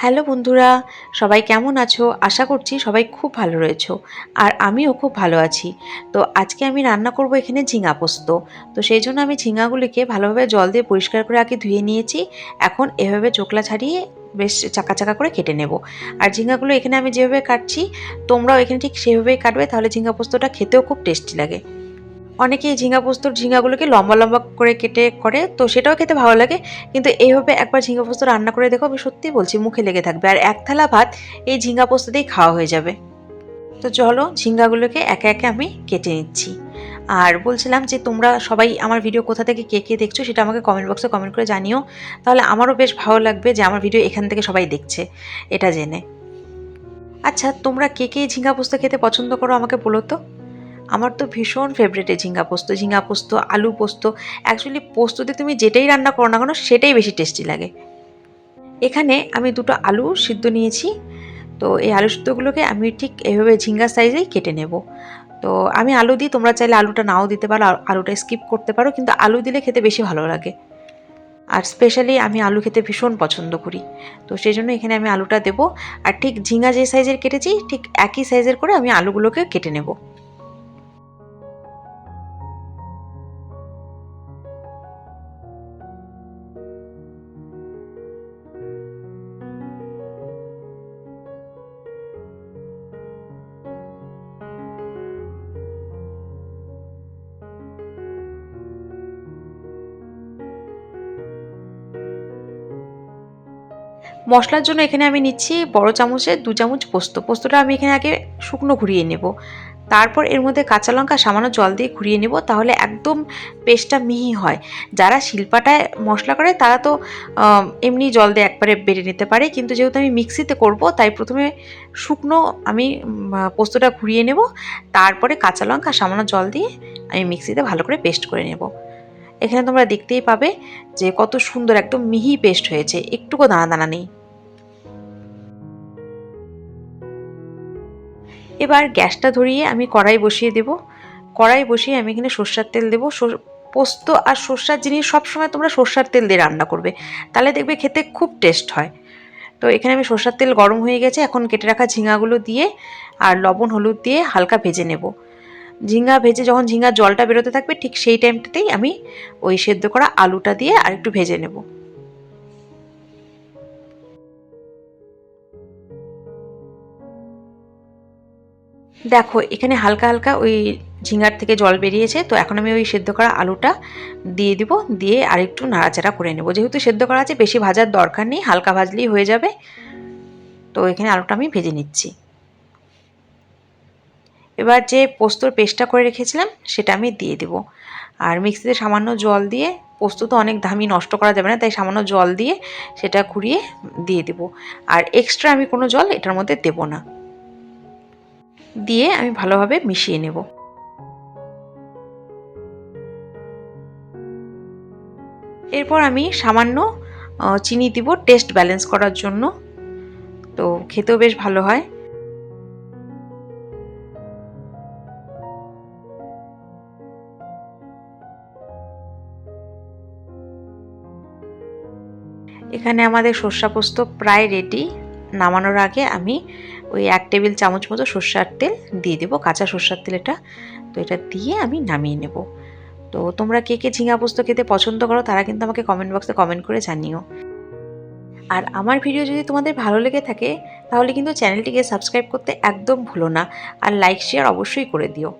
Hello বন্ধুরা, সবাই কেমন আছো? আশা করছি সবাই খুব ভালো রয়েছো। আর আমিও খুব ভালো আছি। তো আজকে আমি রান্না করব এখানে ঝিঙা পোস্ত। তো সেই জন্য আমি ঝিঙাগুলিকে ভালোভাবে জল দিয়ে পরিষ্কার করে আগে ধুয়ে নিয়েছি। এখন এভাবে চোকলা ছাড়িয়ে বেশ চাকা চাকা করে কেটে নেব। আর ঝিঙাগুলো এখানে আমি যেভাবে কাটছি, তোমরাও এখানে ঠিক সেভাবেই কাটবে, তাহলে ঝিঙা পোস্তটা খেতেও খুব টেস্টি লাগে। অনেকেই ঝিঙা পোস্তর ঝিঙাগুলোকে লম্বা লম্বা করে কেটে করে, তো সেটাও খেতে ভালো লাগে। কিন্তু এইভাবে একবার ঝিঙা পোস্ত রান্না করে দেখো, আমি সত্যিই বলছি মুখে লেগে থাকবে, আর এক থালা ভাত এই ঝিঙা পোস্ত দিয়েই খাওয়া হয়ে যাবে। তো চলো ঝিঙ্গাগুলোকে একে একে আমি কেটে নিচ্ছি। আর বলছিলাম যে তোমরা সবাই আমার ভিডিও কোথা থেকে কে কে দেখছো সেটা আমাকে কমেন্ট বক্সে কমেন্ট করে জানিও, তাহলে আমারও বেশ ভালো লাগবে যে আমার ভিডিও এখান থেকে সবাই দেখছে এটা জেনে। আচ্ছা, তোমরা কে কে ঝিঙ্গা পোস্ত খেতে পছন্দ করো আমাকে বলো তো। আমার তো ভীষণ ফেভারিট এই ঝিঙ্গা পোস্ত, আলু পোস্ত। অ্যাকচুয়ালি পোস্ত দিয়ে তুমি যেটাই রান্না করো না কেন সেটাই বেশি টেস্টি লাগে। এখানে আমি দুটো আলু সিদ্ধ নিয়েছি। তো এই আলু সিদ্ধগুলোকে আমি ঠিক এভাবে ঝিঙ্গা সাইজেই কেটে নেব। তো আমি আলু দিই, তোমরা চাইলে আলুটা নাও দিতে পারো, আলুটা স্কিপ করতে পারো, কিন্তু আলু দিলে খেতে বেশি ভালো লাগে। আর স্পেশালি আমি আলু খেতে ভীষণ পছন্দ করি। তো সেই জন্য এখানে আমি আলুটা দেবো। আর ঠিক ঝিঙ্গা যে সাইজের কেটেছি ঠিক একই সাইজের করে আমি আলুগুলোকে কেটে নেব। মশলার জন্য এখানে আমি নিচ্ছি বড় চামচে 2 চামচ পোস্ত। পোস্তটা আমি এখানে আগে শুকনো ঘুরিয়ে নেব। তারপর এর মধ্যে কাঁচা লঙ্কা সামান্য জল দিয়ে ঘুরিয়ে নেব, তাহলে একদম পেস্টটা মিহি হয়। যারা শিলপাটায় মশলা করে তারা তো এমনি জল দিয়ে একবারে বেটে নিতে পারে, কিন্তু যেহেতু আমি মিক্সিতে করব তাই প্রথমে শুকনো আমি পোস্তটা ঘুরিয়ে নেব। তারপরে কাঁচা লঙ্কা সামান্য জল দিয়ে আমি মিক্সিতে ভালো করে পেস্ট করে নেব। এখানে তোমরা দেখতেই পাবে যে কত সুন্দর একদম মিহি পেস্ট হয়েছে, একটুকু দানা দানা নেই। এবার গ্যাসটা ধরিয়ে আমি কড়াই বসিয়ে দেব। কড়াই বসিয়ে আমি এখানে সর্ষের তেল দেবো। পোস্ত আর সর্ষার জিনিস সবসময় তোমরা সর্ষের তেল দিয়ে রান্না করবে, তাহলে দেখবে খেতে খুব টেস্ট হয়। তো এখানে আমি সর্ষের তেল গরম হয়ে গেছে, এখন কেটে রাখা ঝিঙাগুলো দিয়ে আর লবণ হলুদ দিয়ে হালকা ভেজে নেব। ঝিঙা ভেজে যখন ঝিঙার জলটা বেরোতে থাকবে ঠিক সেই টাইমটাতেই আমি ওই সেদ্ধ করা আলুটা দিয়ে আর একটু ভেজে নেব। দেখো এখানে হালকা হালকা ওই ঝিঙার থেকে জল বেরিয়েছে, তো এখন আমি ওই সেদ্ধ করা আলুটা দিয়ে দিব, দিয়ে আরেকটু নাড়াচাড়া করে নেব। যেহেতু সেদ্ধ করা আছে বেশি ভাজার দরকার নেই, হালকা ভাজলেই হয়ে যাবে। তো এখানে আলুটা আমি ভেজে নিচ্ছি। এবার যে পোস্তর পেস্টটা করে রেখেছিলাম সেটা আমি দিয়ে দেব। আর মিক্সিতে সামান্য জল দিয়ে, পোস্ত তো অনেক দামি নষ্ট করা যাবে না, তাই সামান্য জল দিয়ে সেটা ঘুরিয়ে দিয়ে দেব। আর এক্সট্রা আমি কোনো জল এটার মধ্যে দেব না। দিয়ে আমি ভালোভাবে মিশিয়ে নেব। এরপর আমি সামান্য চিনি দিব টেস্ট ব্যালেন্স করার জন্য, তো খেতেও বেশ ভালো হয়। এখানে আমাদের সর্ষা পোস্ত প্রায় রেডি। নামানোর আগে আমি ওই 1 টেবিল চামচ মতো সর্ষার তেল দিয়ে দেবো, কাঁচা সর্ষার তেল এটা। তো এটা দিয়ে আমি নামিয়ে নেব। তো তোমরা কে কে ঝিঙা পোস্ত খেতে পছন্দ করো তারা কিন্তু আমাকে কমেন্ট বক্সে কমেন্ট করে জানিও। আর আমার ভিডিও যদি তোমাদের ভালো লেগে থাকে তাহলে কিন্তু চ্যানেলটিকে সাবস্ক্রাইব করতে একদম ভুলো না, আর লাইক শেয়ার অবশ্যই করে দিও।